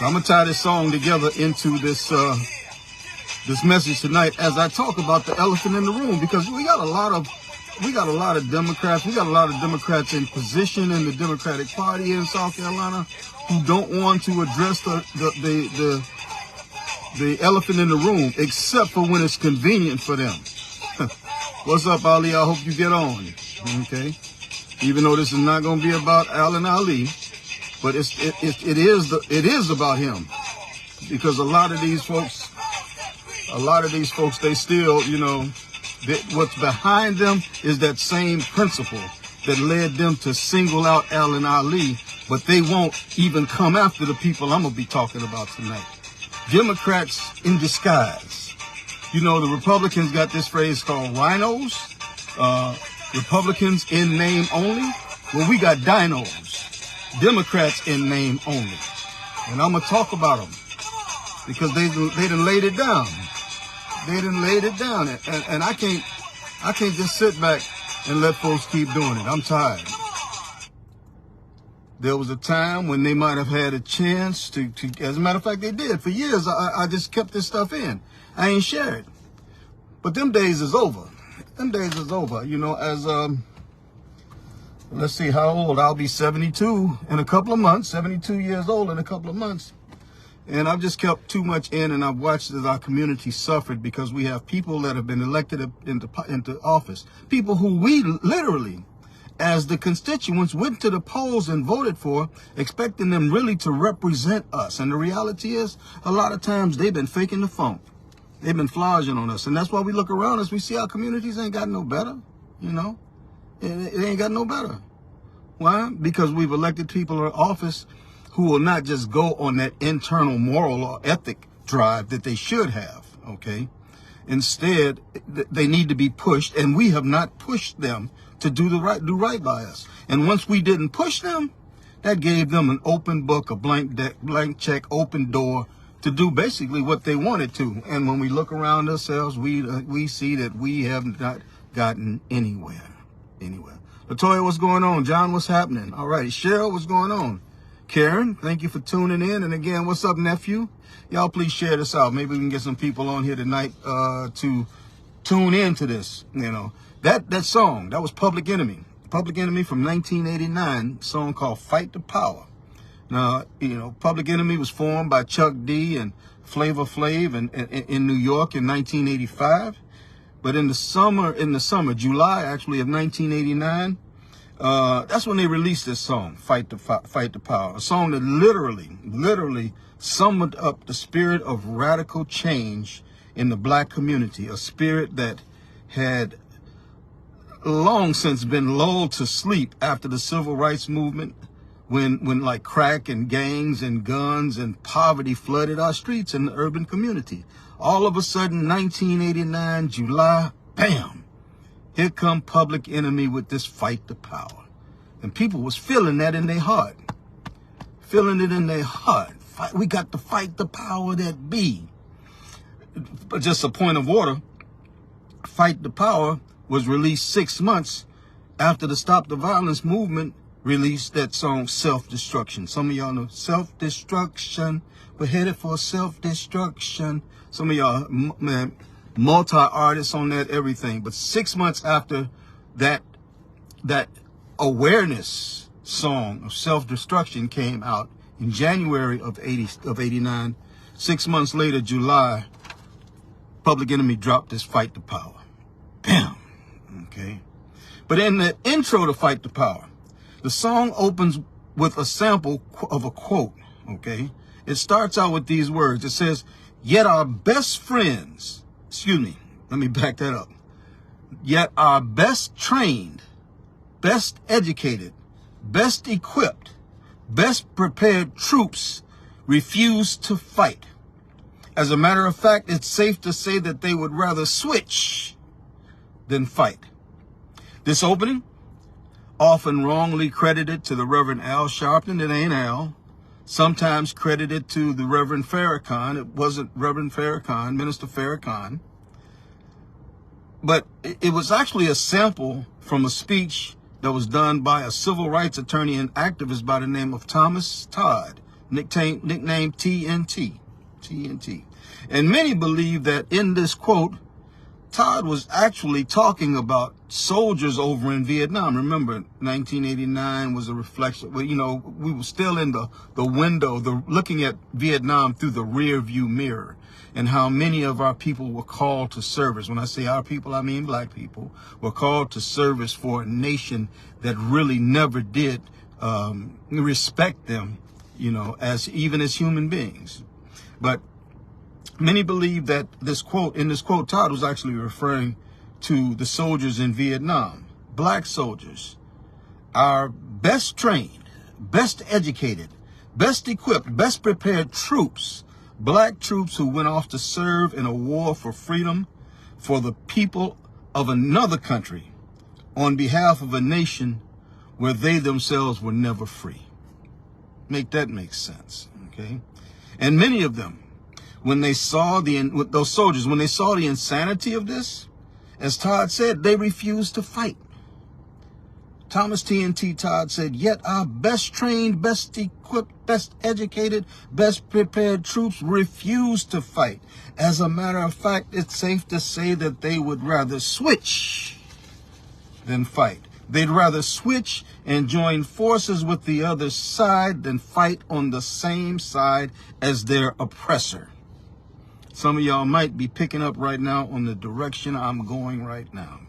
So I'm gonna tie this song together into this this message tonight as I talk about the elephant in the room, because we got a lot of Democrats. We got a lot of Democrats in position in the Democratic Party in South Carolina who don't want to address the elephant in the room, except for when it's convenient for them. What's up, Ali? I hope you get on. Okay. Even though this is not going to be about Allen Ali, but it is about him, because a lot of these folks, they still, you know, what's behind them is that same principle that led them to single out Allen Ali, but they won't even come after the people I'm going to be talking about tonight. Democrats in disguise. You know, the Republicans got this phrase called rhinos, Republicans in name only. Well, we got DINOs, Democrats in name only. And I'm going to talk about them because they done laid it down. They done laid it down. And I can't just sit back and let folks keep doing it. I'm tired. There was a time when they might have had a chance to as a matter of fact, they did. For years, I just kept this stuff in. I ain't shared. But them days is over. Them days is over. You know, as, let's see how old. I'll be 72 in a couple of months, 72 years old in a couple of months. And I've just kept too much in, and I've watched as our community suffered because we have people that have been elected into office. People who we literally, as the constituents, went to the polls and voted for, expecting them really to represent us. And the reality is, a lot of times they've been faking the funk. They've been flogging on us. And that's why we look around us. We see our communities ain't got no better, you know. It ain't got no better. Why? Because we've elected people in office who will not just go on that internal moral or ethic drive that they should have, okay? Instead, they need to be pushed, and we have not pushed them to do right by us. And once we didn't push them, that gave them an open book, a blank check, open door to do basically what they wanted to. And when we look around ourselves, we see that we have not gotten anywhere. Latoya, what's going on? John, what's happening? All right, Cheryl, what's going on? Karen, thank you for tuning in. And again, what's up, nephew? Y'all please share this out. Maybe we can get some people on here tonight to tune into this. You know, that song, that was Public Enemy. Public Enemy from 1989, a song called Fight the Power. Now, you know, Public Enemy was formed by Chuck D and Flavor Flav in New York in 1985. But in the summer, July actually of 1989, that's when they released this song, Fight the Power, a song that literally summed up the spirit of radical change in the black community, a spirit that had long since been lulled to sleep after the civil rights movement, when like crack and gangs and guns and poverty flooded our streets in the urban community. All of a sudden, 1989, July, bam, here come Public Enemy with this Fight the Power. And people was feeling that in their heart. Feeling it in their heart. We got to fight the power that be. But just a point of order, Fight the Power was released 6 months after the Stop the Violence movement released that song, Self-Destruction. Some of y'all know Self-Destruction. We're headed for self-destruction. Some of y'all, man, multi-artists on that, everything. But 6 months after that awareness song of self-destruction came out in January of 89, 6 months later, July, Public Enemy dropped this Fight the Power. Bam. Okay. But in the intro to Fight the Power, the song opens with a sample of a quote. Okay. It starts out with these words. It says, yet our best friends, let me back that up. Yet our best trained, best educated, best equipped, best prepared troops refuse to fight. As a matter of fact, it's safe to say that they would rather switch than fight. This opening, often wrongly credited to the Reverend Al Sharpton, it ain't Al. Sometimes credited to the Reverend Farrakhan. It wasn't Reverend Farrakhan, Minister Farrakhan. But it was actually a sample from a speech that was done by a civil rights attorney and activist by the name of Thomas Todd. nicknamed TNT. TNT. And many believe that in this quote, Todd was actually talking about soldiers over in Vietnam. Remember, 1989 was a reflection. Well, you know, we were still in the window, looking at Vietnam through the rear view mirror, and how many of our people were called to service. When I say our people, I mean black people, were called to service for a nation that really never did respect them, you know, even as human beings. But many believe that in this quote, Todd was actually referring to the soldiers in Vietnam. Black soldiers are best trained, best educated, best equipped, best prepared troops. Black troops who went off to serve in a war for freedom for the people of another country on behalf of a nation where they themselves were never free. Make that make sense, okay? And many of them, when they saw those soldiers, when they saw the insanity of this, as Todd said, they refused to fight. Thomas TNT Todd said, yet our best trained, best equipped, best educated, best prepared troops refused to fight. As a matter of fact, it's safe to say that they would rather switch than fight. They'd rather switch and join forces with the other side than fight on the same side as their oppressor. Some of y'all might be picking up right now on the direction I'm going right now.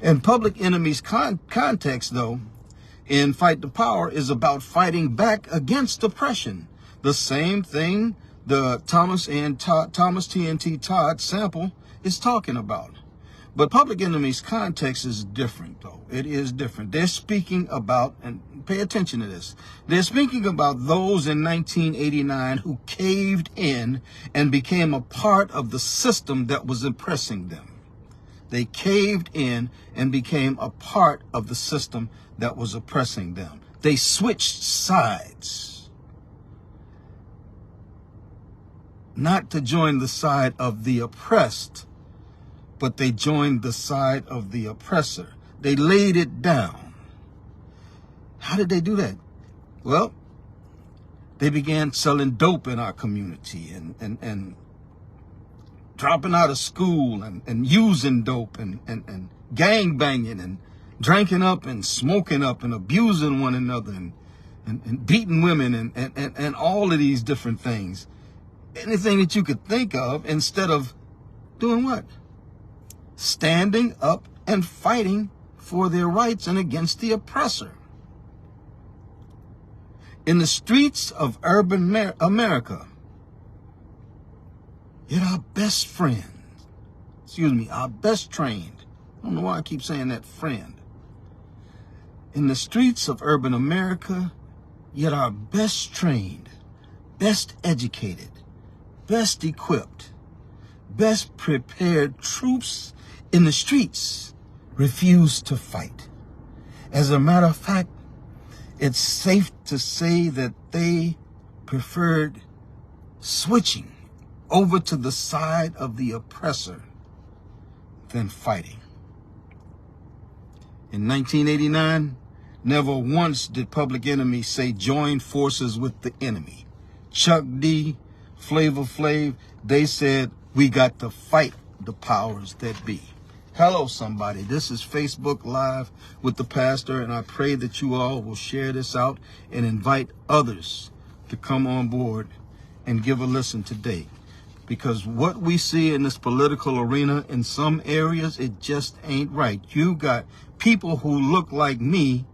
In Public Enemy's context, though, in Fight the Power is about fighting back against oppression. The same thing the Thomas TNT Todd sample is talking about. But Public Enemy's context is different, though. It is different. They're speaking about, and pay attention to this, they're speaking about those in 1989 who caved in and became a part of the system that was oppressing them. They caved in and became a part of the system that was oppressing them. They switched sides. Not to join the side of the oppressed, but they joined the side of the oppressor. They laid it down. How did they do that? Well, they began selling dope in our community and dropping out of school and using dope and gang banging and drinking up and smoking up and abusing one another and beating women and all of these different things. Anything that you could think of, instead of doing what? Standing up and fighting for their rights and against the oppressor. In the streets of urban America, yet our best our best trained, I don't know why I keep saying that, friend. In the streets of urban America, yet our best trained, best educated, best equipped, best prepared troops in the streets refuse to fight. As a matter of fact, it's safe to say that they preferred switching over to the side of the oppressor than fighting. In 1989, never once did Public Enemy say join forces with the enemy. Chuck D, Flavor Flav, they said we got to fight the powers that be. Hello, somebody. This is Facebook Live with the pastor, and I pray that you all will share this out and invite others to come on board and give a listen today. Because what we see in this political arena, in some areas, it just ain't right. You got people who look like me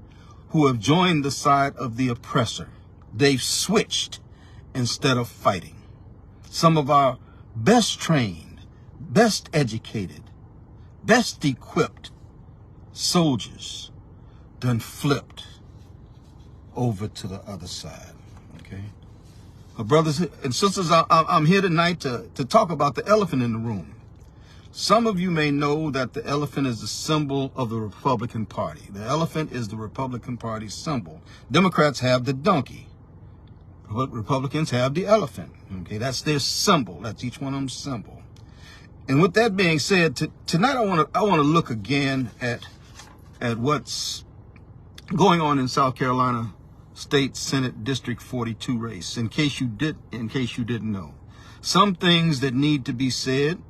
who have joined the side of the oppressor. They've switched instead of fighting. Some of our best trained, best educated, best equipped soldiers done flipped over to the other side, okay? Brothers and sisters, I'm here tonight to talk about the elephant in the room. Some of you may know that the elephant is the symbol of the Republican Party. The elephant is the Republican Party symbol. Democrats have the donkey. Republicans have the elephant, okay? That's their symbol. That's each one of them's symbol. And with that being said, tonight I want to look again at what's going on in South Carolina State Senate District 42 race. In case you didn't know, some things that need to be said,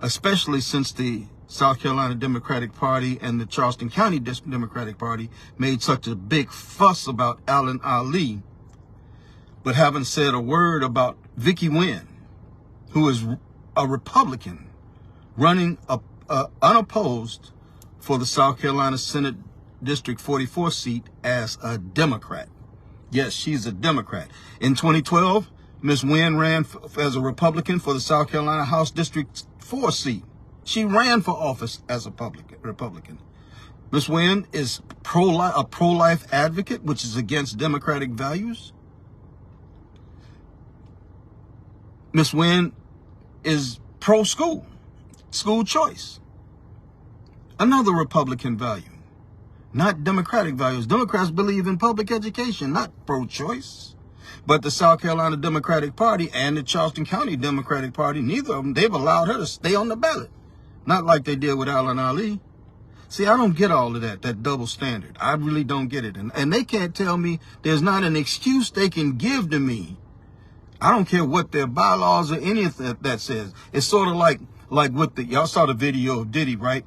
especially since the South Carolina Democratic Party and the Charleston County Democratic Party made such a big fuss about Alan Ali, but haven't said a word about Vicky Nguyen, who is a Republican running unopposed for the South Carolina Senate District 44 seat as a Democrat. Yes, she's a Democrat. In 2012, Ms. Nguyen ran as a Republican for the South Carolina House District 4 seat. She ran for office as a Republican. Ms. Nguyen is a pro-life advocate, which is against democratic values. Ms. Nguyen is pro-school, school choice. Another Republican value, not democratic values. Democrats believe in public education, not pro-choice. But the South Carolina Democratic Party and the Charleston County Democratic Party, neither of them, they've allowed her to stay on the ballot. Not like they did with Alan Ali. See, I don't get all of that double standard. I really don't get it. And they can't tell me there's not an excuse they can give to me. I don't care what their bylaws or anything that says. It's sort of like with y'all saw the video of Diddy, right?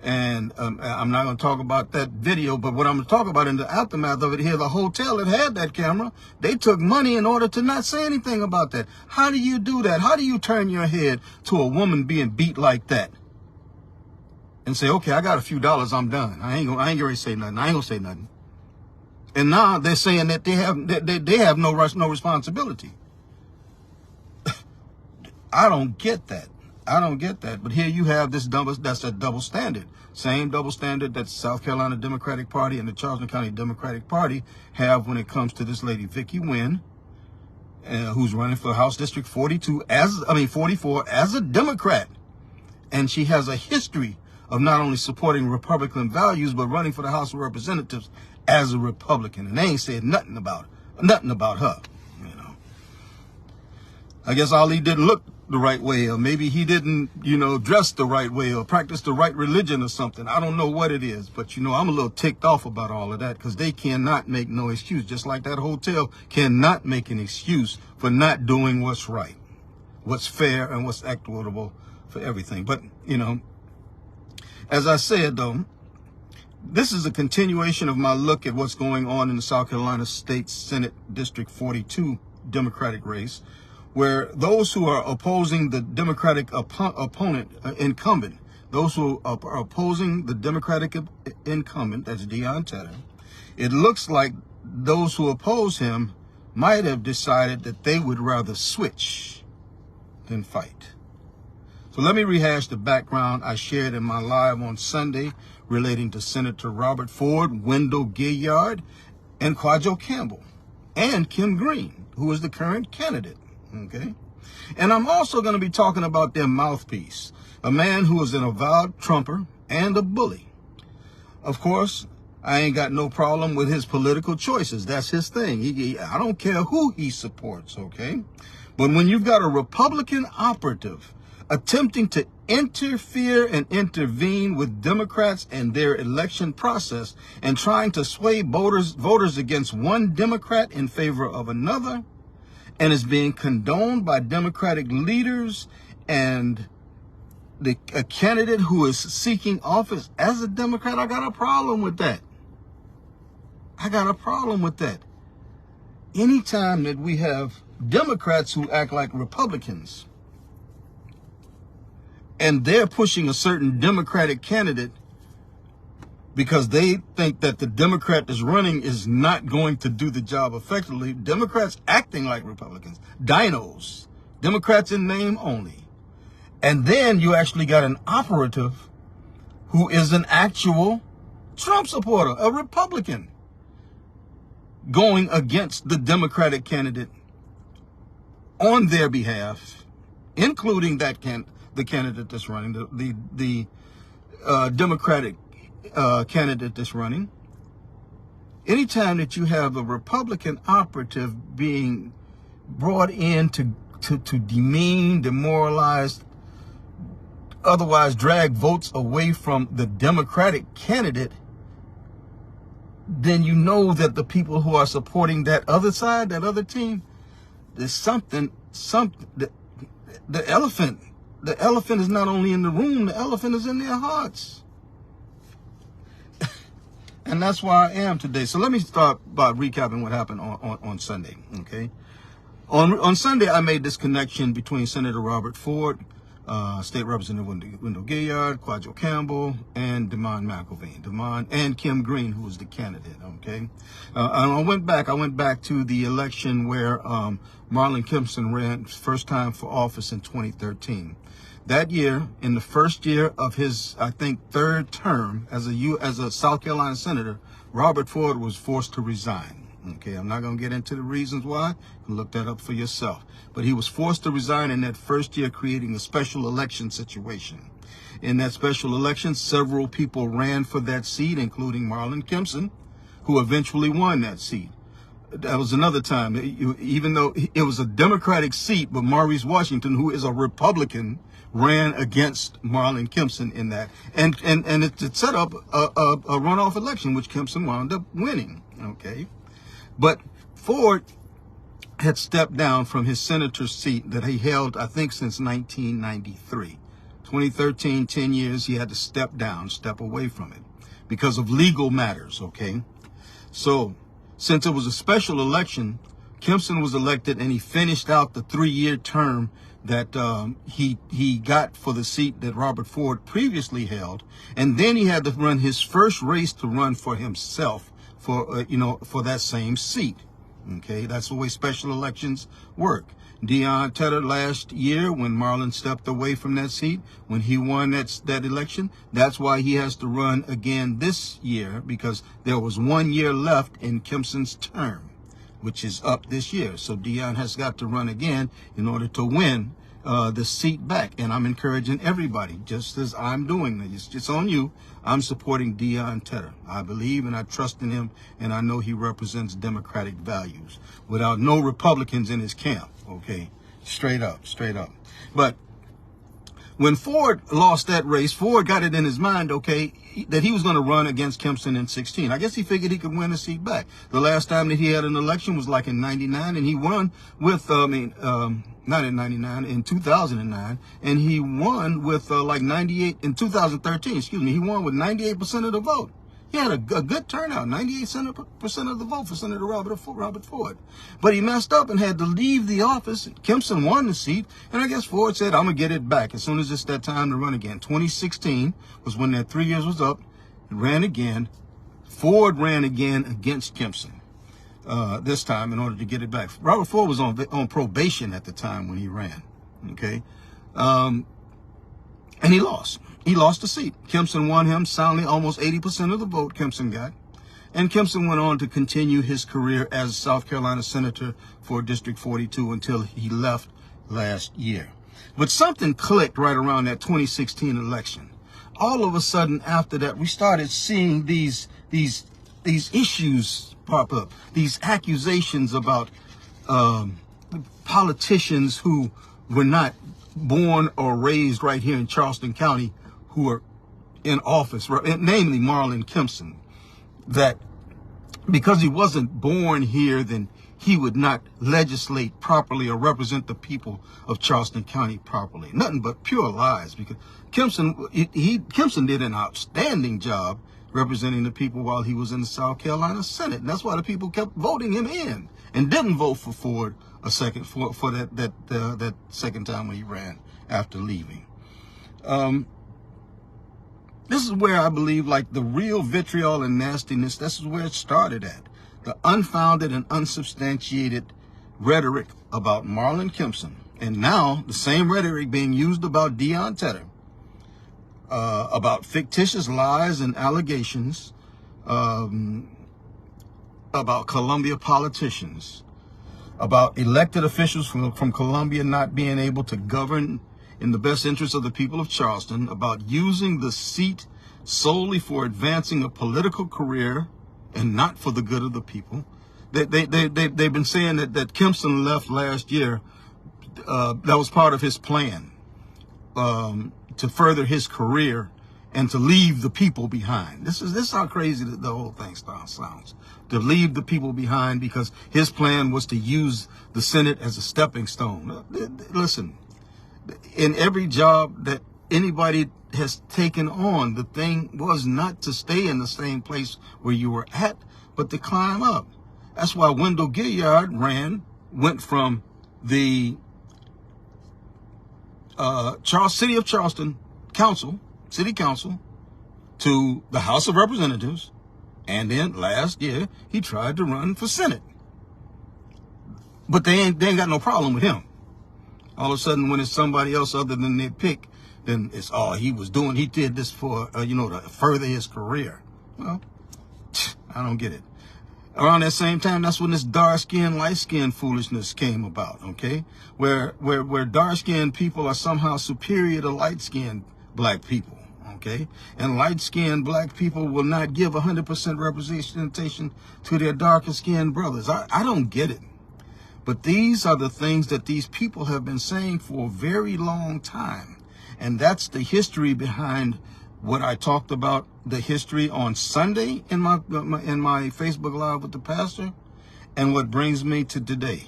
And I'm not going to talk about that video, but what I'm going to talk about in the aftermath of it here, the hotel that had that camera, they took money in order to not say anything about that. How do you do that? How do you turn your head to a woman being beat like that and say, okay, I got a few dollars, I'm done. I ain't going to say nothing. I ain't going to say nothing. And now they're saying that they have no responsibility. I don't get that. I don't get that. But here you have that's a double standard. Same double standard that the South Carolina Democratic Party and the Charleston County Democratic Party have when it comes to this lady, Vicky Nguyen, who's running for House District 44 as a Democrat. And she has a history of not only supporting Republican values, but running for the House of Representatives as a Republican. And they ain't said nothing about her. You know, I guess Ali didn't look the right way, or maybe he didn't, dress the right way or practice the right religion or something. I don't know what it is, but I'm a little ticked off about all of that because they cannot make no excuse, just like that hotel cannot make an excuse for not doing what's right, what's fair, and what's equitable for everything. But, as I said, though, this is a continuation of my look at what's going on in the South Carolina State Senate District 42 Democratic race, where those who are opposing the Democratic incumbent, those who are opposing the Democratic incumbent, that's Dion Tedder, it looks like those who oppose him might have decided that they would rather switch than fight. So let me rehash the background I shared in my live on Sunday relating to Senator Robert Ford, Wendell Gilliard, and Kwajo Campbell, and Kim Green, who is the current candidate. Okay. And I'm also going to be talking about their mouthpiece, a man who is an avowed Trumper and a bully. Of course, I ain't got no problem with his political choices. That's his thing. I don't care who he supports. Okay. But when you've got a Republican operative attempting to interfere and intervene with Democrats and their election process and trying to sway voters against one Democrat in favor of another, and is being condoned by Democratic leaders and a candidate who is seeking office as a Democrat, I got a problem with that. I got a problem with that. Anytime that we have Democrats who act like Republicans and they're pushing a certain Democratic candidate because they think that the Democrat that's running is not going to do the job effectively. Democrats acting like Republicans, DINOs, Democrats in name only. And then you actually got an operative who is an actual Trump supporter, a Republican, going against the Democratic candidate on their behalf, including the candidate that's running, the Democratic candidate that's running. Anytime that you have a Republican operative being brought in to demean, demoralize, otherwise drag votes away from the Democratic candidate, then you know that the people who are supporting that other side, that other team, there's something, the elephant is not only in the room, the elephant is in their hearts. And that's where I am today. So let me start by recapping what happened on Sunday, okay? On Sunday, I made this connection between Senator Robert Ford, State Representative Wendell Gilliard, Quadro Campbell, and Demond McIlvain, and Kim Green, who was the candidate, okay? And I went back to the election where Marlon Kimpson ran first time for office in 2013. That year, in the first year of his, I think, third term as a South Carolina senator, Robert Ford was forced to resign. Okay, I'm not going to get into the reasons why. You can look that up for yourself. But he was forced to resign in that first year, creating a special election situation. In that special election, several people ran for that seat, including Marlon Kimpson, who eventually won that seat. That was another time, even though it was a Democratic seat, but Maurice Washington, who is a Republican, ran against Marlon Kimpson in that. And it set up a runoff election, which Kimpson wound up winning, okay? But Ford had stepped down from his senator's seat that he held, I think, since 1993. 2013, 10 years, he had to step away from it because of legal matters, okay? So since it was a special election, Kimpson was elected and he finished out the 3-year term that he got for the seat that Robert Ford previously held. And then he had to run his first race to run for himself for, for that same seat. Okay, that's the way special elections work. Dion Tedder last year, when Marlon stepped away from that seat, when he won that election, that's why he has to run again this year, because there was 1 year left in Kimpson's term, which is up this year. So Dion has got to run again in order to win the seat back. And I'm encouraging everybody, just as I'm doing. It's on you. I'm supporting Dion Tedder. I believe and I trust in him, and I know he represents democratic values without no Republicans in his camp. Okay, straight up. But when Ford lost that race, Ford got it in his mind, okay, that he was going to run against Kimpson in 16. I guess he figured he could win a seat back. The last time that he had an election was like in 99, and he won with, not in 99, in 2009, and he won with like 98, in 2013, excuse me, he won with 98% of the vote. He had a good turnout, 98% of the vote for Senator Robert Ford. But he messed up and had to leave the office. Kimpson won the seat, and I guess Ford said, I'm going to get it back as soon as it's that time to run again. 2016 was when that 3 years was up. He ran again. Ford ran again against Kimpson this time in order to get it back. Robert Ford was on probation at the time when he ran, okay? And he lost. He lost the seat. Kimpson won him soundly, almost 80% of the vote Kimpson got. And Kimpson went on to continue his career as South Carolina Senator for District 42 until he left last year. But something clicked right around that 2016 election. All of a sudden after that, we started seeing these issues pop up, these accusations about politicians who were not born or raised right here in Charleston County, who are in office, namely Marlon Kimpson, that because he wasn't born here, then he would not legislate properly or represent the people of Charleston County properly. Nothing but pure lies, because Kimpson did an outstanding job representing the people while he was in the South Carolina Senate. And that's why the people kept voting him in and didn't vote for Ford for that second time when he ran after leaving. This is where I believe, like, the real vitriol and nastiness, this is where it started at. The unfounded and unsubstantiated rhetoric about Marlon Kimpson. And now the same rhetoric being used about Dion Tedder, about fictitious lies and allegations about Columbia politicians, about elected officials from Columbia not being able to govern in the best interest of the people of Charleston, about using the seat solely for advancing a political career and not for the good of the people. They've been saying that Kimpson left last year. That was part of his plan to further his career and to leave the people behind. This is how crazy the whole thing sounds. To leave the people behind, because his plan was to use the Senate as a stepping stone. Listen, in every job that anybody has taken on, the thing was not to stay in the same place where you were at, but to climb up. That's why Wendell Gilliard went from the City of Charleston City Council to the House of Representatives, and then last year he tried to run for Senate. But they ain't got no problem with him. All of a sudden, when it's somebody else other than their pick, then it's he did this for to further his career. Well, I don't get it. Around that same time, that's when this dark-skinned, light-skinned foolishness came about, okay? Where dark-skinned people are somehow superior to light-skinned black people, okay? And light-skinned black people will not give 100% representation to their darker-skinned brothers. I don't get it. But these are the things that these people have been saying for a very long time. And that's the history behind what I talked about, the history on Sunday in my Facebook Live with the pastor, and what brings me to today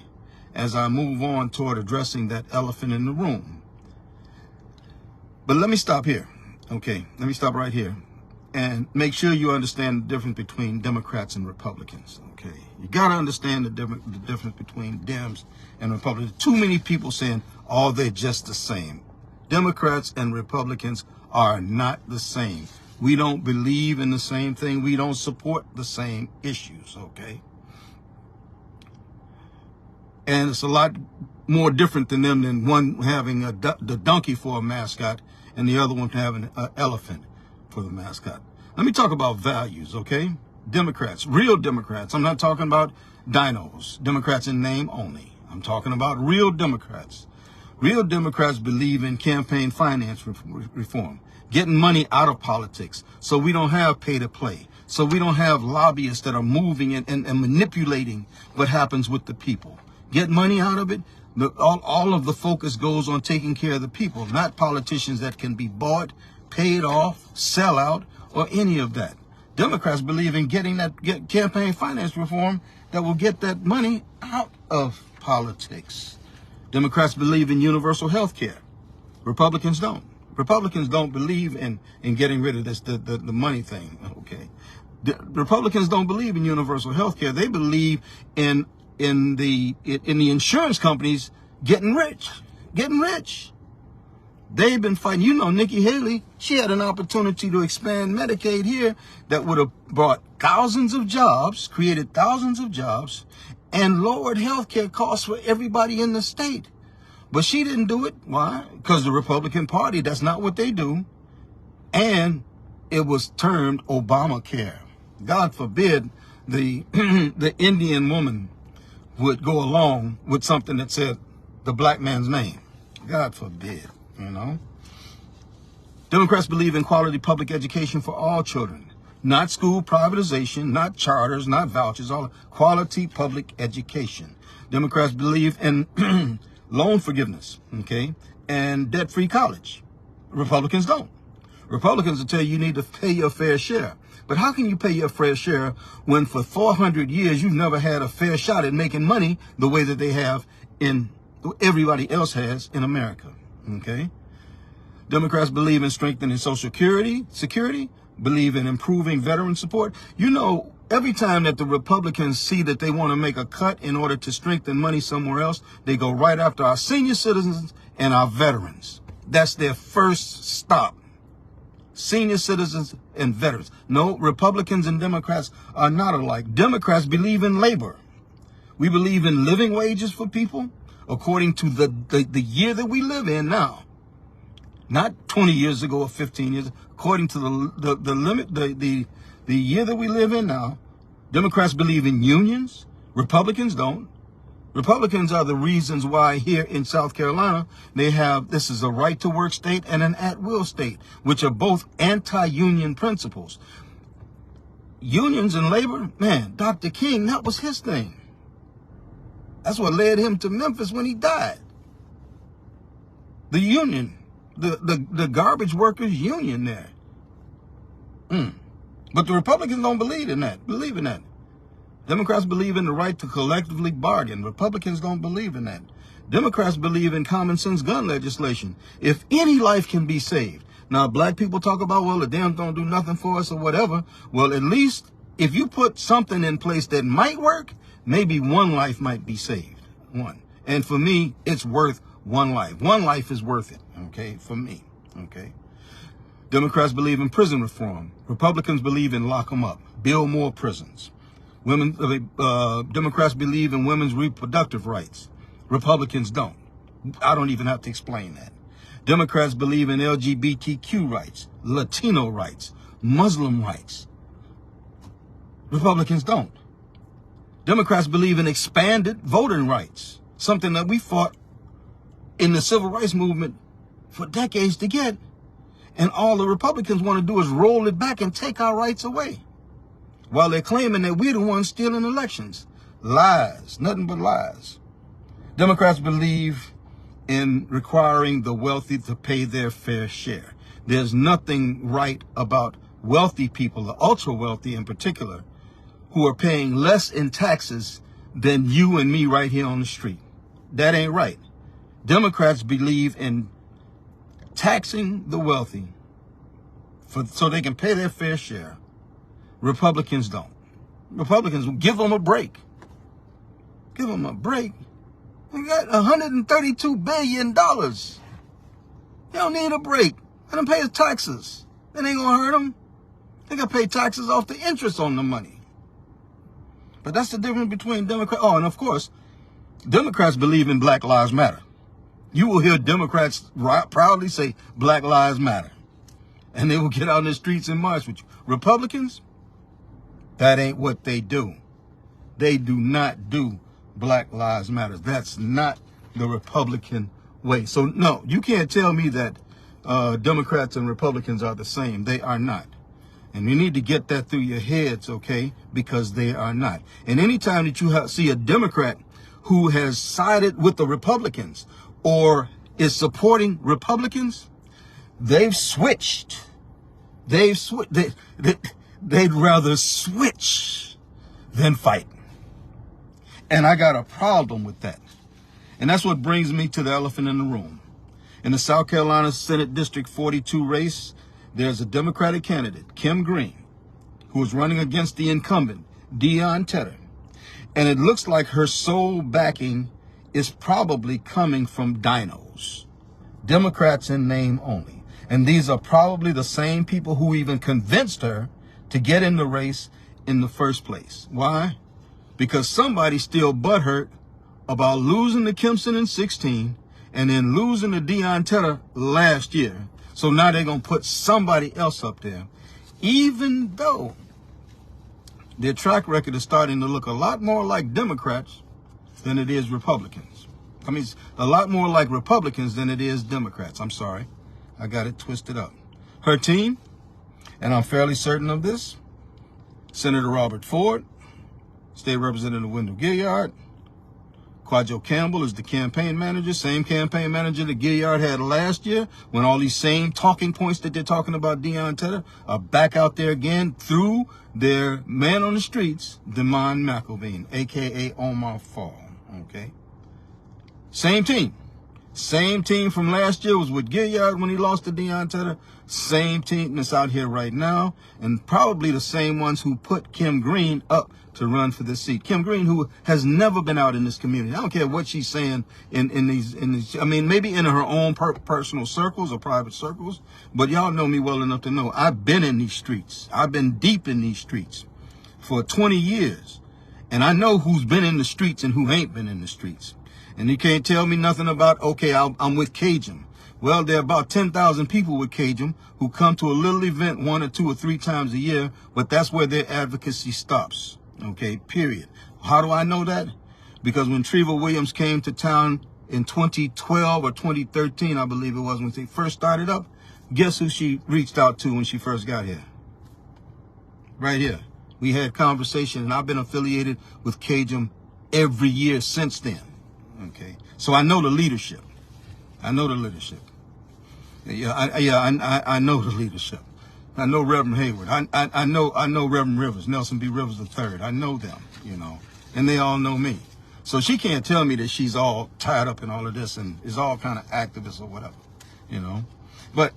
as I move on toward addressing that elephant in the room. But let me stop here. Okay, let me stop right here and make sure you understand the difference between Democrats and Republicans. Okay, you got to understand the difference between Dems and Republicans. Too many people saying, oh, they're just the same. Democrats and Republicans are not the same. We don't believe in the same thing. We don't support the same issues, okay? And it's a lot more different than them, than one having the donkey for a mascot and the other one having an elephant for the mascot. Let me talk about values, okay? Democrats, real Democrats. I'm not talking about DINOs, Democrats in name only. I'm talking about real Democrats. Real Democrats believe in campaign finance reform, getting money out of politics so we don't have pay to play, so we don't have lobbyists that are moving and manipulating what happens with the people. Get money out of it. All of the focus goes on taking care of the people, not politicians that can be bought, paid off, sell out, or any of that. Democrats believe in getting that campaign finance reform that will get that money out of politics. Democrats believe in universal health care. Republicans don't. Republicans don't believe in getting rid of this the money thing. Okay, Republicans don't believe in universal health care. They believe in the insurance companies getting rich. They've been fighting. You know, Nikki Haley, she had an opportunity to expand Medicaid here that would have brought thousands of jobs, created thousands of jobs, and lowered health care costs for everybody in the state. But she didn't do it. Why? Because the Republican Party, that's not what they do. And it was termed Obamacare. God forbid the Indian woman would go along with something that said the black man's name. God forbid, you know. Democrats believe in quality public education for all children. Not school privatization, not charters, not vouchers, all quality public education. Democrats believe in loan forgiveness, okay, and debt-free college. Republicans don't. Republicans will tell you need to pay your fair share. But how can you pay your fair share when for 400 years you've never had a fair shot at making money the way that they have in everybody else has in America, okay? Democrats believe in strengthening Social Security, believe in improving veteran support. You know, every time that the Republicans see that they want to make a cut in order to strengthen money somewhere else, they go right after our senior citizens and our veterans. That's their first stop. Senior citizens and veterans. No, Republicans and Democrats are not alike. Democrats believe in labor. We believe in living wages for people according to the year that we live in now. Not 20 years ago or 15 years, according to the year that we live in now. Democrats believe in unions. Republicans don't. Republicans are the reasons why here in South Carolina, they have, this is a right to work state and an at-will state, which are both anti-union principles. Unions and labor, man, Dr. King, that was his thing. That's what led him to Memphis when he died. The union, the garbage workers union there. But the Republicans don't believe in that. Democrats believe in the right to collectively bargain. Republicans don't believe in that. Democrats believe in common sense gun legislation. If any life can be saved. Now, black people talk about, well, the Dems don't do nothing for us or whatever. Well, at least if you put something in place that might work, maybe one life might be saved. One. And for me, it's worth one life. One life is worth it, okay, for me, okay? Democrats believe in prison reform. Republicans believe in lock them up, build more prisons. Democrats believe in women's reproductive rights. Republicans don't. I don't even have to explain that. Democrats believe in LGBTQ rights, Latino rights, Muslim rights. Republicans don't. Democrats believe in expanded voting rights, something that we fought in the civil rights movement for decades to get. And all the Republicans want to do is roll it back and take our rights away, while they're claiming that we're the ones stealing elections. Lies, nothing but lies. Democrats believe in requiring the wealthy to pay their fair share. There's nothing right about wealthy people, the ultra wealthy in particular, who are paying less in taxes than you and me right here on the street. That ain't right. Democrats believe in taxing the wealthy so they can pay their fair share. Republicans don't. Republicans will give them a break. Give them a break. They got $132 billion. They don't need a break. Let them pay the taxes. That ain't gonna hurt them. They gotta pay taxes off the interest on the money. But that's the difference between Democrats. Oh, and of course, Democrats believe in Black Lives Matter. You will hear Democrats proudly say Black Lives Matter. And they will get out in the streets and march with you. Republicans, that ain't what they do. They do not do Black Lives Matter. That's not the Republican way. So, no, you can't tell me that Democrats and Republicans are the same. They are not. And you need to get that through your heads, okay? Because they are not. And anytime that you see a Democrat who has sided with the Republicans or is supporting Republicans, they've switched. They'd rather switch than fight. And I got a problem with that. And that's what brings me to the elephant in the room. In the South Carolina Senate District 42 race, there's a Democratic candidate, Kim Green, who is running against the incumbent, Dion Tedder. And it looks like her sole backing is probably coming from DINOs, Democrats in name only. And these are probably the same people who even convinced her to get in the race in the first place. Why? Because somebody's still butthurt about losing to Kempson in 16 and then losing to Dion Tedder last year. So now they're going to put somebody else up there, even though their track record is starting to look a lot more like Democrats than it is Republicans. I mean, it's a lot more like Republicans than it is Democrats. I'm sorry. I got it twisted up. Her team, and I'm fairly certain of this, Senator Robert Ford, State Representative Wendell Gilliard, Quadjo Campbell is the campaign manager, same campaign manager that Gilliard had last year, when all these same talking points that they're talking about Dion Tedder are back out there again through their man on the streets, Damon McElveen, a.k.a. Omar Fall, okay? Same team. Same team from last year was with Gilliard when he lost to Dion Tedder. Same team that's out here right now, and probably the same ones who put Kim Green up to run for this seat. Kim Green, who has never been out in this community. I don't care what she's saying in these, I mean, maybe in her own personal circles or private circles, but y'all know me well enough to know I've been in these streets. I've been deep in these streets for 20 years, and I know who's been in the streets and who ain't been in the streets. And you can't tell me nothing about, okay, I'm with Cajun. Well, there are about 10,000 people with Cajun who come to a little event 1 or 2 or 3 times a year, but that's where their advocacy stops. Okay, period. How do I know that? Because when Treva Williams came to town in 2012 or 2013, I believe it was, when they first started up, guess who she reached out to when she first got here? Right here. We had conversation, and I've been affiliated with Cajun every year since then. Okay, so I know the leadership. I know the leadership. I know the leadership. I know Reverend Hayward. I know Reverend Rivers, Nelson B. Rivers III. I know them, you know, and they all know me. So she can't tell me that she's all tied up in all of this and is all kind of activist or whatever, you know. But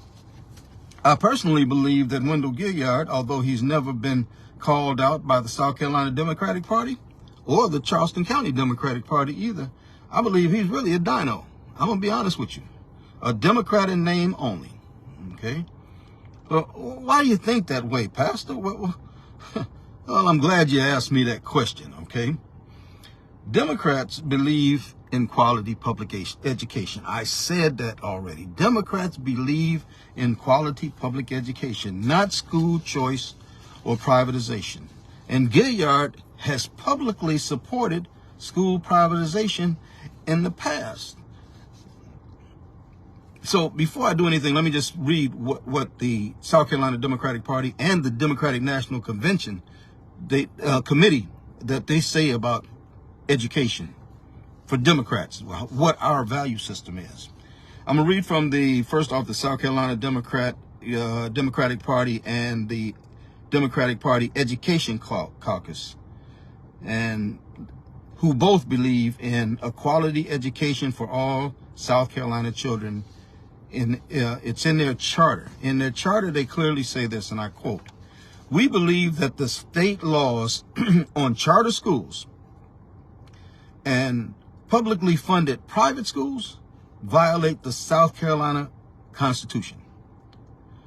I personally believe that Wendell Gilliard, although he's never been called out by the South Carolina Democratic Party or the Charleston County Democratic Party either, I believe he's really a DINO. I'm going to be honest with you. A Democrat in name only, okay? Well, why do you think that way, Pastor? Well, I'm glad you asked me that question, okay? Democrats believe in quality public education. I said that already. Democrats believe in quality public education, not school choice or privatization. And Gilliard has publicly supported school privatization in the past. So before I do anything, let me just read what the South Carolina Democratic Party and the Democratic National Convention committee that they say about education for Democrats, what our value system is. I'm going to read from first off the South Carolina Democratic Party and the Democratic Party Education Caucus, and who both believe in a quality education for all South Carolina children. It's in their charter. In their charter, they clearly say this, and I quote, "We believe that the state laws on charter schools and publicly funded private schools violate the South Carolina Constitution."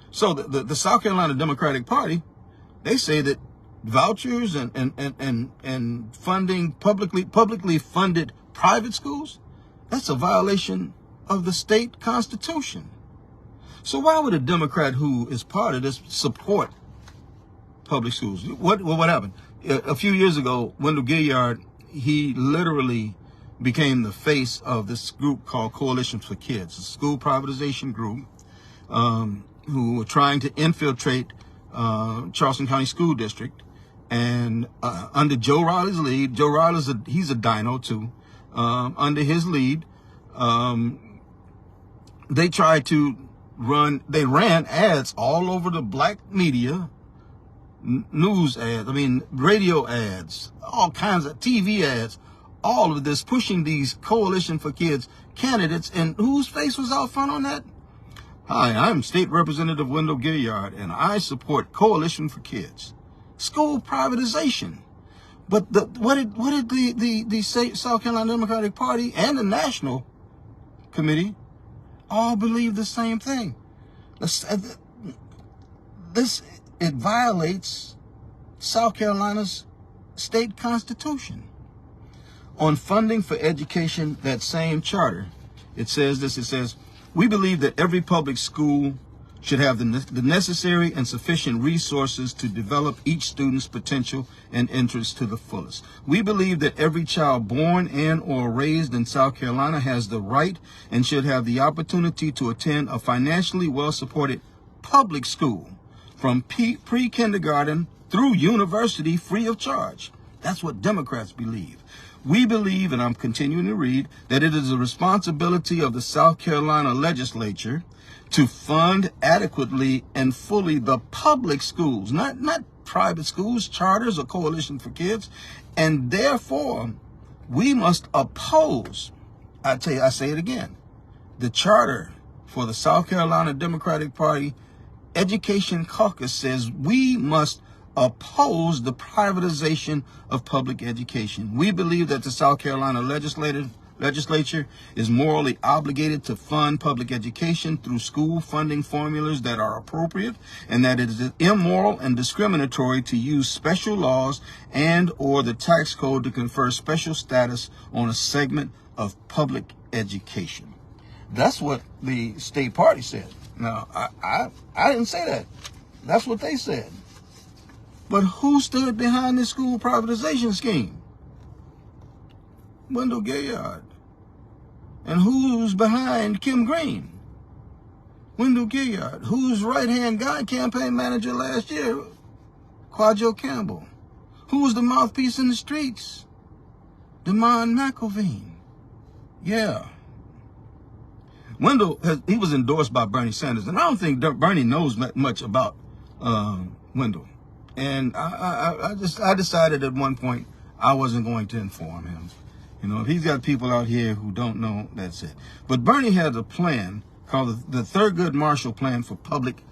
So the South Carolina Democratic Party, they say that vouchers and funding publicly funded private schools, that's a violation of the state constitution. So why would a Democrat who is part of this support public schools? What happened? A few years ago, Wendell Gilliard, he literally became the face of this group called Coalition for Kids, a school privatization group who were trying to infiltrate Charleston County School District. And under Joe Riley's lead, Joe Riley's he's a DINO too. Under his lead, they ran ads all over the black media, news ads, radio ads, all kinds of TV ads, all of this pushing these Coalition for Kids candidates. And whose face was out front on that? Hi, I'm State Representative Wendell Gilliard, and I support Coalition for Kids. School privatization. But what did the South Carolina Democratic Party and the National Committee all believe the same thing? It violates South Carolina's state constitution. On funding for education, that same charter, it says this, it says, "We believe that every public school should have the necessary and sufficient resources to develop each student's potential and interests to the fullest. We believe that every child born in or raised in South Carolina has the right and should have the opportunity to attend a financially well-supported public school from pre-kindergarten through university free of charge." That's what Democrats believe. "We believe," and I'm continuing to read, "that it is the responsibility of the South Carolina legislature to fund adequately and fully the public schools, not private schools, charters, or Coalition for Kids. And therefore, we must oppose," I say it again, "the charter for the South Carolina Democratic Party Education Caucus says we must oppose the privatization of public education. We believe that the South Carolina legislature is morally obligated to fund public education through school funding formulas that are appropriate, and that it is immoral and discriminatory to use special laws and or the tax code to confer special status on a segment of public education." That's what the state party said. Now, I didn't say that. That's what they said. But who stood behind this school privatization scheme? Wendell Gilliard. And who's behind Kim Green? Wendell Gilliard. Who's right-hand guy, campaign manager last year? Quadjo Campbell. Who was the mouthpiece in the streets? Damon McElveen. Yeah. Wendell, he was endorsed by Bernie Sanders. And I don't think Bernie knows much about Wendell. And I decided at one point I wasn't going to inform him. You know, if he's got people out here who don't know, that's it. But Bernie has a plan called the Thurgood Marshall Plan for public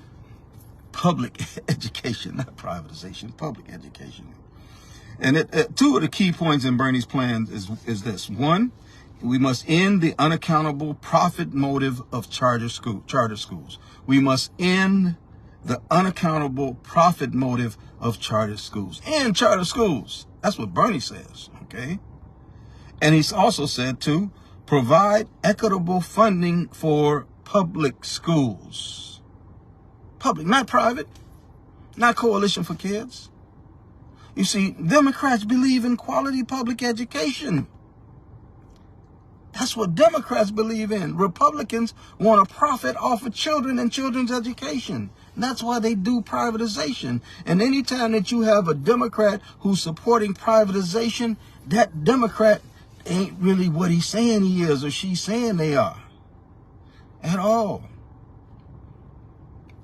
education, not privatization, public education. And two of the key points in Bernie's plan is this. One, we must end the unaccountable profit motive of charter schools. We must end the unaccountable profit motive of charter schools. And charter schools. That's what Bernie says, okay? And he's also said to provide equitable funding for public schools. Public, not private, not Coalition for Kids. You see, Democrats believe in quality public education. That's what Democrats believe in. Republicans want to profit off of children and children's education. That's why they do privatization. And anytime that you have a Democrat who's supporting privatization, that Democrat ain't really what he's saying he is or she's saying they are. At all.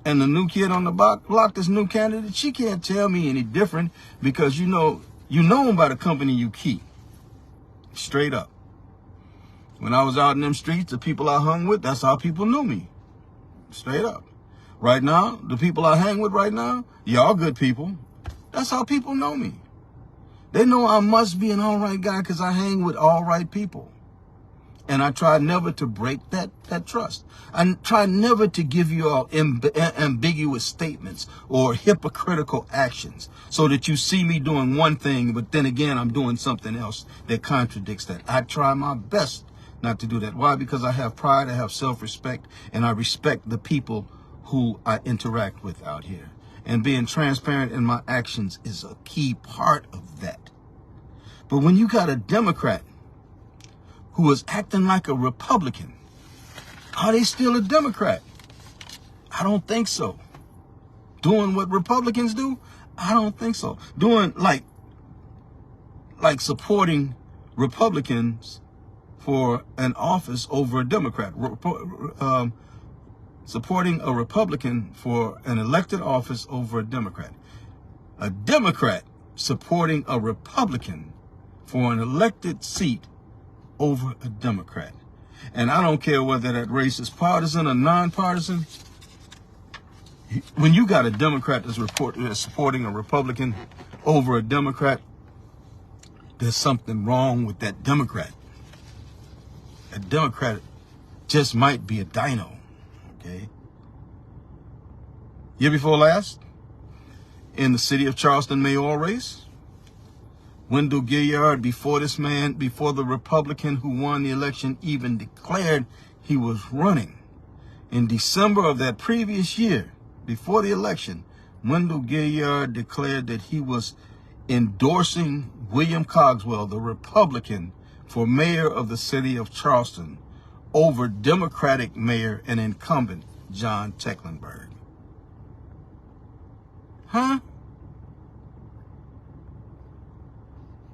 And the new kid on the block, this new candidate, she can't tell me any different because you know them by the company you keep. Straight up. When I was out in them streets, the people I hung with, that's how people knew me. Straight up. Right now, the people I hang with right now, y'all good people. That's how people know me. They know I must be an all right guy because I hang with all right people. And I try never to break that trust. I try never to give you all ambiguous statements or hypocritical actions so that you see me doing one thing, but then again, I'm doing something else that contradicts that. I try my best not to do that. Why? Because I have pride, I have self-respect, and I respect the people who I interact with out here. And being transparent in my actions is a key part of that. But when you got a Democrat who is acting like a Republican, are they still a Democrat? I don't think so. Doing what Republicans do? I don't think so. Doing like supporting Republicans for an office over a Democrat. Supporting a Republican for an elected office over a Democrat. A Democrat supporting a Republican for an elected seat over a Democrat. And I don't care whether that race is partisan or nonpartisan. When you got a Democrat that's supporting a Republican over a Democrat, there's something wrong with that Democrat. A Democrat just might be a DINO. Okay. Year before last, in the city of Charleston mayoral race, Wendell Gilliard, before the Republican who won the election even declared he was running, in December of that previous year, before the election, Wendell Gilliard declared that he was endorsing William Cogswell, the Republican, for mayor of the city of Charleston over Democratic mayor and incumbent John Tecklenburg. Huh?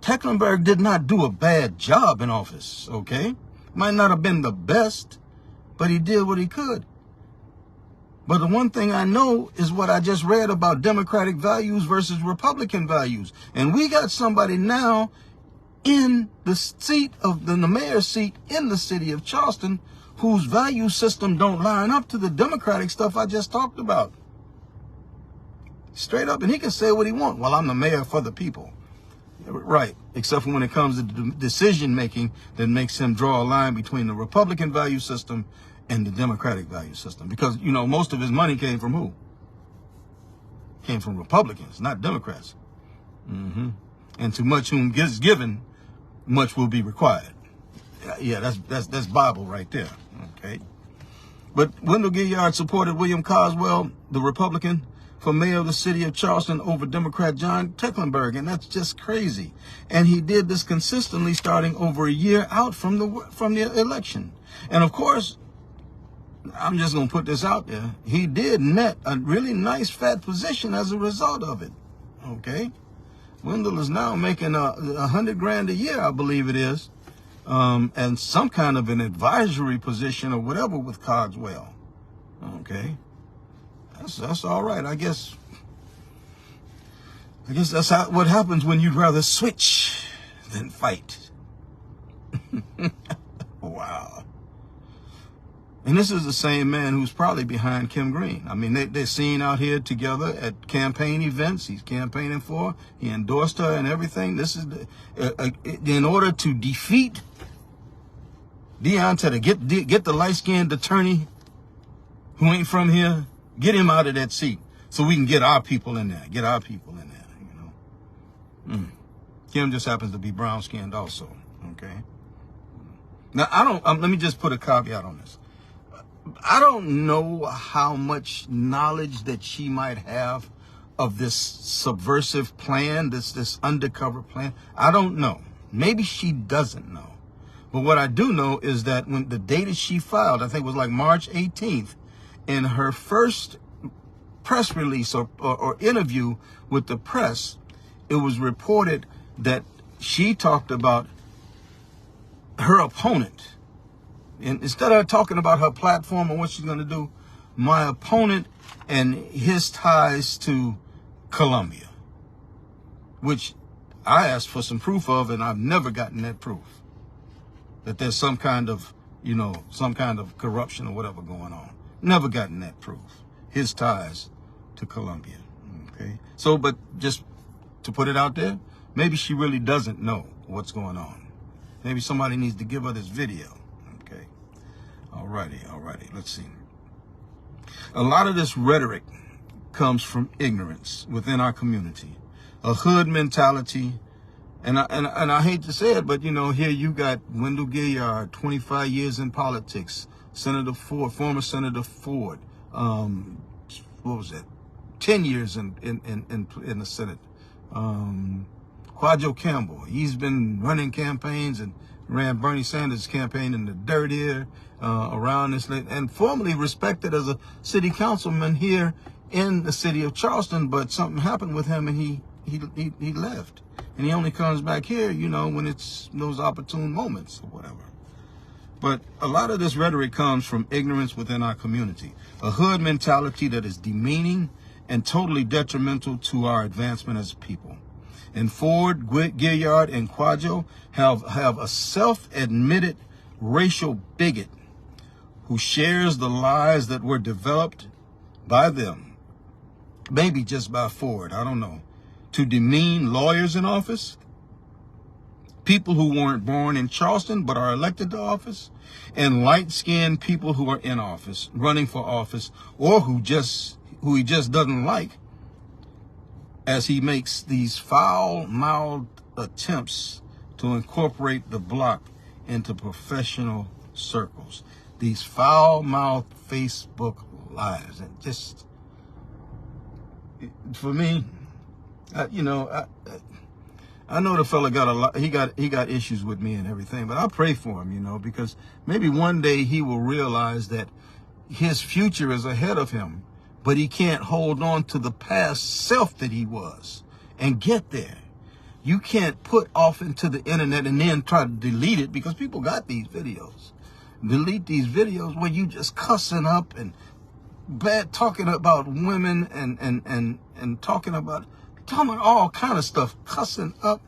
Tecklenburg did not do a bad job in office, okay? Might not have been the best, but he did what he could. But the one thing I know is what I just read about Democratic values versus Republican values. And we got somebody now in the seat of the mayor's seat in the city of Charleston whose value system don't line up to the Democratic stuff I just talked about. Straight up, and he can say what he wants. Well, I'm the mayor for the people. Right, except for when it comes to decision making that makes him draw a line between the Republican value system and the Democratic value system. Because, you know, most of his money came from who? Came from Republicans, not Democrats. And to much whom is given, much will be required. Yeah, that's Bible right there. Okay. But Wendell Gilliard supported William Cogswell, the Republican, for mayor of the city of Charleston over Democrat John Tecklenburg, and that's just crazy. And he did this consistently starting over a year out from the election. And of course, I'm just going to put this out there. He did net a really nice fat position as a result of it. Okay. Wendell is now making $100,000 a year, I believe it is, and some kind of an advisory position or whatever with Cogswell. Okay. That's all right. I guess I guess that's what happens when you'd rather switch than fight. Wow. And this is the same man who's probably behind Kim Green. I mean, they're seen out here together at campaign events. He's campaigning for. He endorsed her and everything. This is in order to defeat Deion Tedder, get the light-skinned attorney who ain't from here, get him out of that seat so we can get our people in there. Get our people in there, you know. Kim just happens to be brown-skinned also, okay? Now, let me just put a caveat on this. I don't know how much knowledge that she might have of this subversive plan, this undercover plan. I don't know. Maybe she doesn't know. But what I do know is that when the data she filed, I think it was like March 18th, in her first press release or interview with the press, it was reported that she talked about her opponent. And instead of talking about her platform and what she's going to do, my opponent and his ties to Colombia, which I asked for some proof of, and I've never gotten that proof, that there's some kind of, you know, some kind of corruption or whatever going on. Never gotten that proof. His ties to Colombia. Okay. So, but just to put it out there, maybe she really doesn't know what's going on. Maybe somebody needs to give her this video. Okay. Alrighty. Let's see. A lot of this rhetoric comes from ignorance within our community, a hood mentality. And I hate to say it, but, you know, here you got Wendell Gilliard, 25 years in politics, Senator Ford, former Senator Ford, what was that, 10 years in the Senate. Quadro Campbell, he's been running campaigns and ran Bernie Sanders' campaign in the dirt here around this, and formerly respected as a city councilman here in the city of Charleston, but something happened with him and he left. And he only comes back here, you know, when it's those opportune moments or whatever. But a lot of this rhetoric comes from ignorance within our community, a hood mentality that is demeaning and totally detrimental to our advancement as a people. And Ford, Gilliard, and Quadro have a self-admitted racial bigot who shares the lies that were developed by them, maybe just by Ford, I don't know, to demean lawyers in office, people who weren't born in Charleston but are elected to office, and light-skinned people who are in office, running for office, or who he just doesn't like, as he makes these foul-mouthed attempts to incorporate the block into professional circles. These foul-mouthed Facebook lives. And just, for me, you know, I know the fella got a lot. He got issues with me and everything, but I pray for him, you know, because maybe one day he will realize that his future is ahead of him, but he can't hold on to the past self that he was and get there. You can't put off into the internet and then try to delete it, because people got these videos. Delete these videos where you just cussing up and bad talking about women and talking about all kind of stuff, cussing up.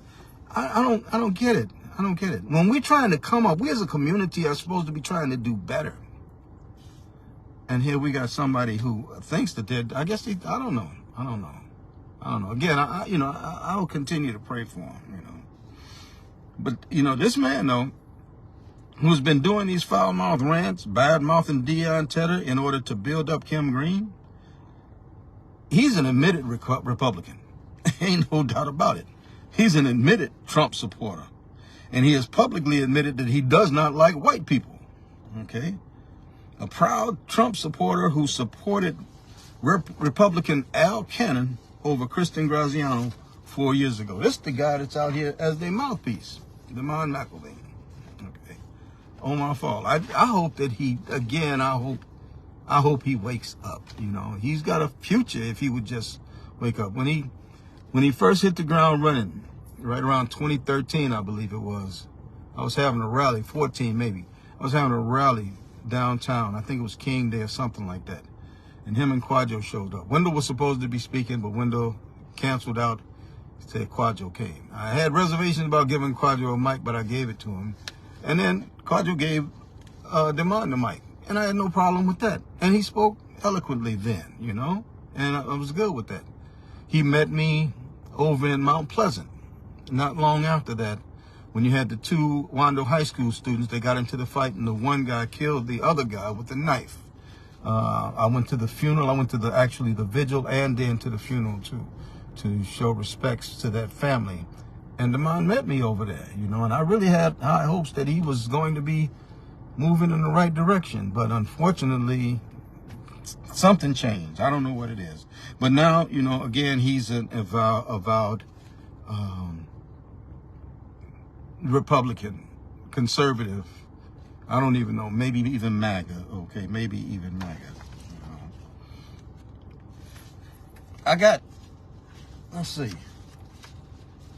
I don't get it. I don't get it. When we're trying to come up, we as a community are supposed to be trying to do better. And here we got somebody who thinks that they're, I don't know. Again, I will continue to pray for him, you know. But, you know, this man, though, who's been doing these foul-mouthed rants, bad-mouthing Deion Tedder in order to build up Kim Green, he's an admitted Republican. Ain't no doubt about it. He's an admitted Trump supporter. And he has publicly admitted that he does not like white people. Okay? A proud Trump supporter who supported Republican Al Cannon over Kristen Graziano 4 years ago. This is the guy that's out here as their mouthpiece, Damon McElvain. Okay. Oh, my fault. I hope that he, again, I hope he wakes up. You know, he's got a future if he would just wake up. When he first hit the ground running, right around 2013, I believe it was, I was having a rally, 14 maybe. I was having a rally downtown. I think it was King Day or something like that. And him and Quadro showed up. Wendell was supposed to be speaking, but Wendell canceled out said Quadro came. I had reservations about giving Quadro a mic, but I gave it to him. And then Quadro gave DeMond the mic. And I had no problem with that. And he spoke eloquently then, you know, and I was good with that. He met me over in Mount Pleasant. Not long after that, when you had the two Wando High School students, they got into the fight, and the one guy killed the other guy with a knife. I went to the funeral. I went to the vigil and then to the funeral to show respects to that family. And DeMond met me over there, you know, and I really had high hopes that he was going to be moving in the right direction. But unfortunately, something changed. I don't know what it is. But now, you know, again, he's an avowed Republican, conservative. I don't even know. Maybe even MAGA. Okay, maybe even MAGA. I got, let's see.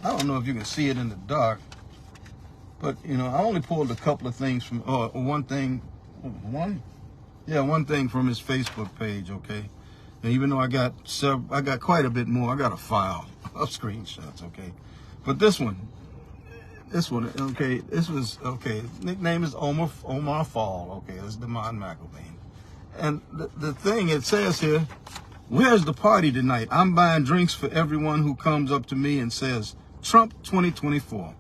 I don't know if you can see it in the dark, but, you know, I only pulled a couple of things from, one thing from his Facebook page, okay? And even though I got quite a bit more, I got a file of screenshots, okay? But this one, okay, nickname is Omar Fall, okay? It's DeMond McElvain. And the thing it says here, where's the party tonight? I'm buying drinks for everyone who comes up to me and says, Trump 2024.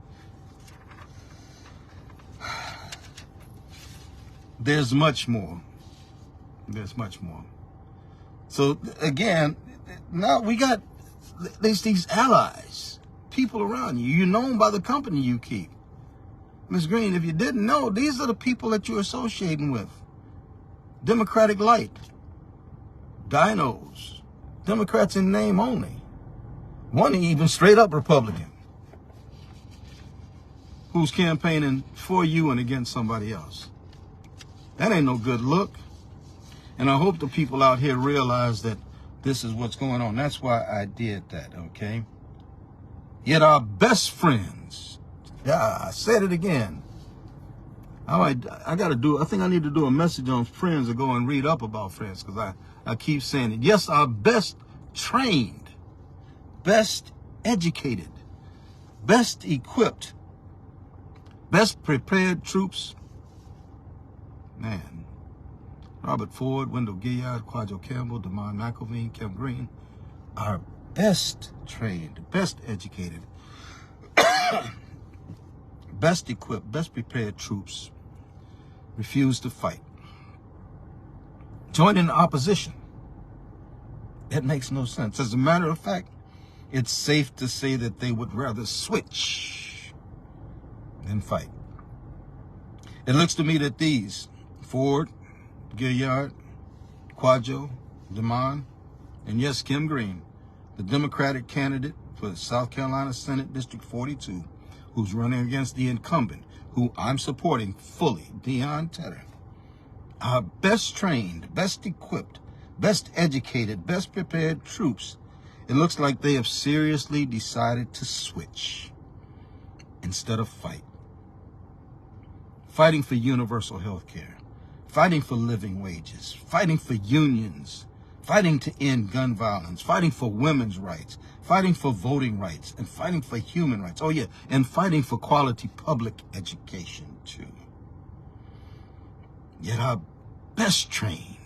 There's much more. There's much more. So again, now we got these allies, people around you. You're known by the company you keep. Ms. Green, if you didn't know, these are the people that you're associating with. Democratic Light, DINOs, Democrats in name only. One even straight up Republican who's campaigning for you and against somebody else. That ain't no good look. And I hope the people out here realize that this is what's going on. That's why I did that, okay? Yet our best friends, yeah, I said it again. I think I need to do a message on Friends or go and read up about Friends, because I keep saying it. Yes, our best trained, best educated, best equipped, best prepared troops, man, Robert Ford, Wendell Gillard, Quadro Campbell, DeMond McElvain, Kim Green, our best trained, best educated, best equipped, best prepared troops refuse to fight. Join in the opposition. It makes no sense. As a matter of fact, it's safe to say that they would rather switch than fight. It looks to me that these, Ford, Gillard, Quadro, DeMond, and yes, Kim Green, the Democratic candidate for the South Carolina Senate District 42, who's running against the incumbent, who I'm supporting fully, Deon Tedder, our best trained, best equipped, best educated, best prepared troops, it looks like they have seriously decided to switch instead of fight. Fighting for universal health care, fighting for living wages, fighting for unions, fighting to end gun violence, fighting for women's rights, fighting for voting rights, and fighting for human rights. Oh, yeah, and fighting for quality public education, too. Yet our best trained.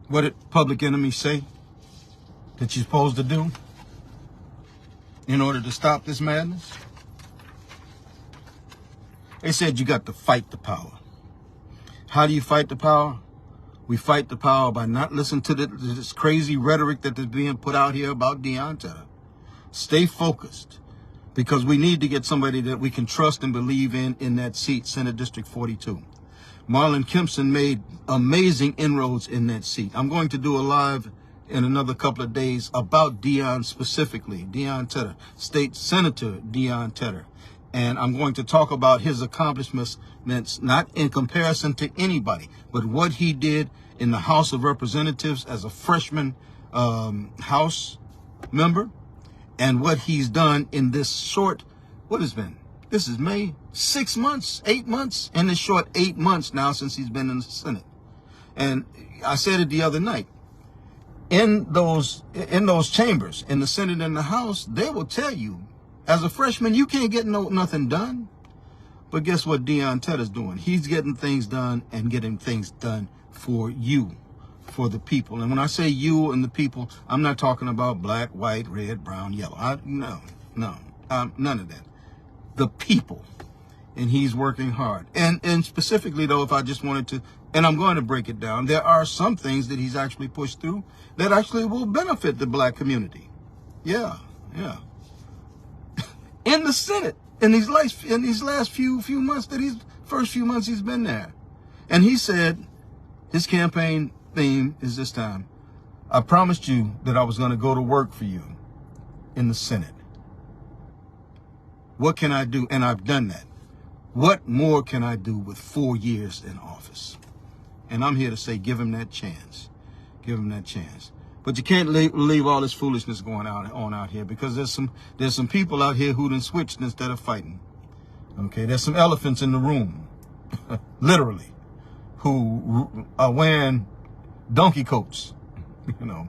What did Public Enemy say that you're supposed to do in order to stop this madness? They said you got to fight the power. How do you fight the power? We fight the power by not listening to this crazy rhetoric that is being put out here about Deon Tedder. Stay focused, because we need to get somebody that we can trust and believe in that seat, Senate District 42. Marlon Kempson made amazing inroads in that seat. I'm going to do a live in another couple of days about Deon specifically, Deon Tedder, State Senator Deon Tedder. And I'm going to talk about his accomplishments, not in comparison to anybody, but what he did in the House of Representatives as a freshman House member, and what he's done in this short, this is May, 6 months, 8 months, in this short 8 months now since he's been in the Senate. And I said it the other night. in those chambers, in the Senate and the House, they will tell you, as a freshman, you can't get nothing done. But guess what Dion Tedder's doing? He's getting things done and getting things done for you, for the people. And when I say you and the people, I'm not talking about black, white, red, brown, yellow. No, none of that. The people. And he's working hard. And specifically, though, if I just wanted to, and I'm going to break it down, there are some things that he's actually pushed through that actually will benefit the black community. Yeah. In the Senate, in these last few months first few months he's been there. And he said his campaign theme is this time, I promised you that I was going to go to work for you in the Senate. What can I do? And I've done that. What more can I do with 4 years in office? And I'm here to say, give him that chance. Give him that chance. But you can't leave all this foolishness going on out here, because there's some people out here who done switched instead of fighting. Okay, there's some elephants in the room, literally, who are wearing donkey coats, you know.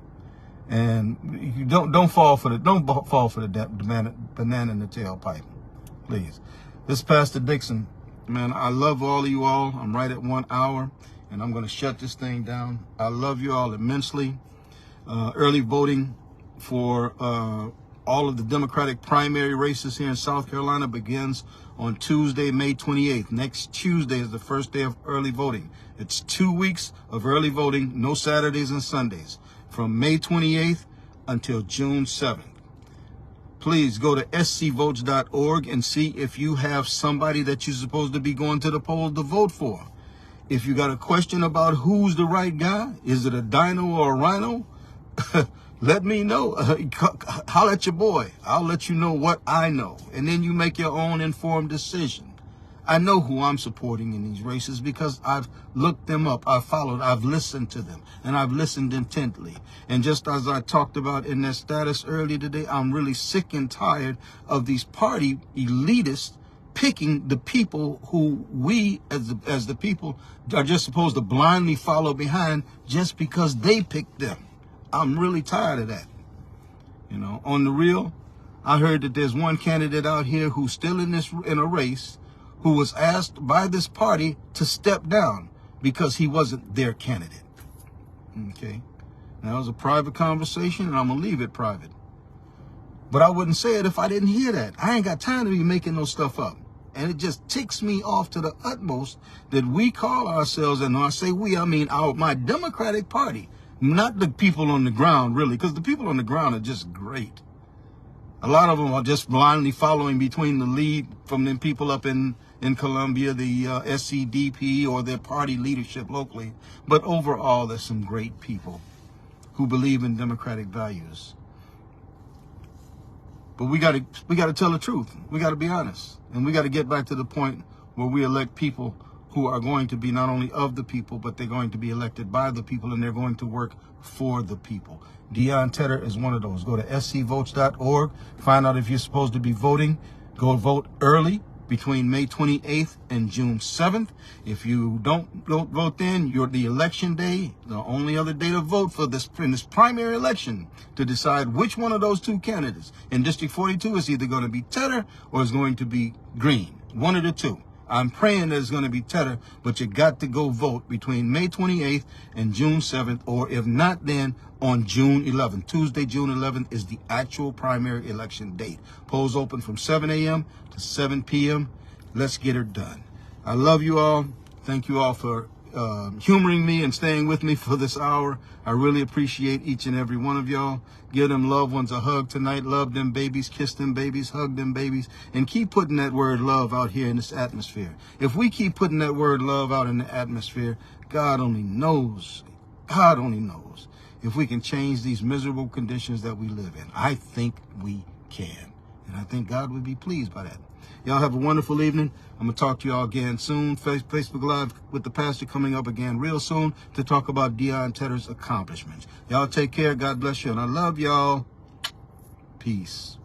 And you don't fall for the banana in the tailpipe, please. This is Pastor Dixon. Man, I love all of you all. I'm right at 1 hour, and I'm going to shut this thing down. I love you all immensely. Early voting for all of the Democratic primary races here in South Carolina begins on Tuesday, May 28th. Next Tuesday is the first day of early voting. It's 2 weeks of early voting, no Saturdays and Sundays, from May 28th until June 7th. Please go to scvotes.org and see if you have somebody that you're supposed to be going to the polls to vote for. If you got a question about who's the right guy, is it a DINO or a rhino? Let me know. Holler at your boy. I'll let you know what I know. And then you make your own informed decision. I know who I'm supporting in these races because I've looked them up, I've followed, I've listened to them, and I've listened intently. And just as I talked about in that status earlier today, I'm really sick and tired of these party elitists picking the people who we as the people are just supposed to blindly follow behind just because they picked them. I'm really tired of that. You know, on the real, I heard that there's one candidate out here who's still in a race who was asked by this party to step down because he wasn't their candidate. Okay. Now, it was a private conversation, and I'm going to leave it private. But I wouldn't say it if I didn't hear that. I ain't got time to be making no stuff up. And it just ticks me off to the utmost that we call ourselves, and when I say we, I mean my Democratic Party, not the people on the ground, really, because the people on the ground are just great. A lot of them are just blindly following between the lead from them people up in Columbia, the SCDP, or their party leadership locally. But overall, there's some great people who believe in democratic values. But we got to tell the truth. We got to be honest. And we got to get back to the point where we elect people who are going to be not only of the people, but they're going to be elected by the people, and they're going to work for the people. Dion Tedder is one of those. Go to scvotes.org. Find out if you're supposed to be voting. Go vote early between May 28th and June 7th. If you don't vote then, the election day, the only other day to vote for this primary election to decide which one of those two candidates in District 42 is either going to be Tedder or is going to be Green. One of the two. I'm praying that it's going to be Tedder, but you got to go vote between May 28th and June 7th, or if not, then on June 11th. Tuesday, June 11th is the actual primary election date. Polls open from 7 a.m. to 7 p.m. Let's get it done. I love you all. Thank you all for humoring me and staying with me for this hour. I really appreciate each and every one of y'all. Give them loved ones a hug tonight. Love them babies, kiss them babies, hug them babies, and keep putting that word love out here in this atmosphere. If we keep putting that word love out in the atmosphere, God only knows if we can change these miserable conditions that we live in. I think we can, and I think God would be pleased by that. Y'all have a wonderful evening. I'm going to talk to y'all again soon. Facebook Live with the pastor coming up again real soon to talk about Dion Tedder's accomplishments. Y'all take care. God bless you. And I love y'all. Peace.